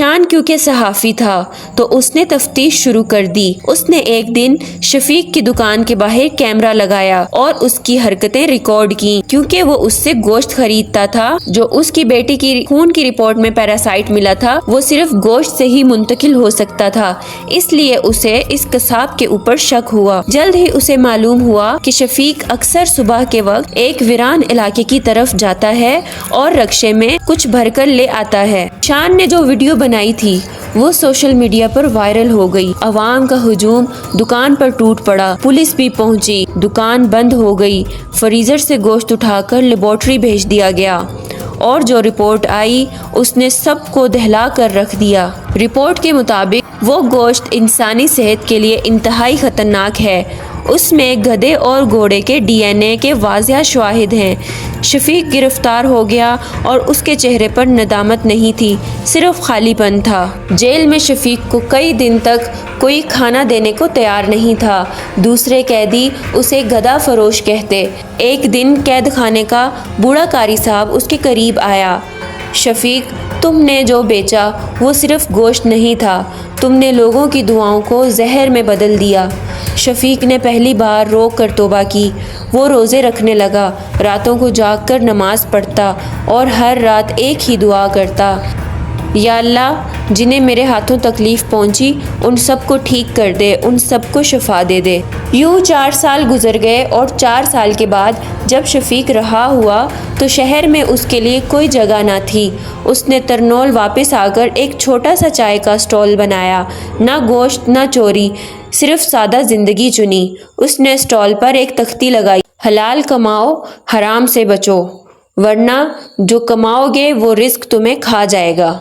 شان کیونکہ صحافی تھا تو اس نے تفتیش شروع کر دی۔ اس نے ایک دن شفیق کی دکان کے باہر کیمرہ لگایا اور اس کی حرکتیں ریکارڈ کی، کیونکہ وہ اس سے گوشت خریدتا تھا جو اس کی بیٹی کی خون کی رپورٹ میں پیراسائٹ ملا تھا، وہ صرف گوشت سے ہی منتقل ہو سکتا تھا، اس لیے اسے اس قصاب کے اوپر شک ہوا۔ جلد ہی اسے معلوم ہوا کہ شفیق اکثر صبح کے وقت ایک ویران علاقے کی طرف جاتا ہے اور رکشے میں کچھ بھر کر لے آتا ہے۔ شان نے جو ویڈیو بنائی تھی وہ سوشل میڈیا پر وائرل ہو گئی۔ عوام کا ہجوم دکان پر ٹوٹ پڑا، پولیس بھی پہنچی، دکان بند ہو گئی، فریزر سے گوشت اٹھا کر لیبارٹری بھیج دیا گیا اور جو رپورٹ آئی اس نے سب کو دہلا کر رکھ دیا۔ رپورٹ کے مطابق وہ گوشت انسانی صحت کے لیے انتہائی خطرناک ہے۔ اس میں گدھے اور گھوڑے کے ڈی این اے کے واضح شواہد ہیں۔ شفیق گرفتار ہو گیا اور اس کے چہرے پر ندامت نہیں تھی، صرف خالی پن تھا۔ جیل میں شفیق کو کئی دن تک کوئی کھانا دینے کو تیار نہیں تھا۔ دوسرے قیدی اسے گدھا فروش کہتے۔ ایک دن قید خانے کا بوڑھا قاری صاحب اس کے قریب آیا۔ شفیق، تم نے جو بیچا وہ صرف گوشت نہیں تھا، تم نے لوگوں کی دعاؤں کو زہر میں بدل دیا۔ شفیق نے پہلی بار رو کر توبہ کی۔ وہ روزے رکھنے لگا، راتوں کو جاگ کر نماز پڑھتا اور ہر رات ایک ہی دعا کرتا، یا اللہ جنہیں میرے ہاتھوں تکلیف پہنچی ان سب کو ٹھیک کر دے، ان سب کو شفا دے دے۔ یوں 4 سال گزر گئے اور 4 سال کے بعد جب شفیق رہا ہوا تو شہر میں اس کے لیے کوئی جگہ نہ تھی۔ اس نے ترنول واپس آ کر ایک چھوٹا سا چائے کا سٹال بنایا، نہ گوشت نہ چوری، صرف سادہ زندگی چنی۔ اس نے سٹال پر ایک تختی لگائی، حلال کماؤ، حرام سے بچو، ورنہ جو کماؤ گے وہ رزق تمہیں کھا جائے گا۔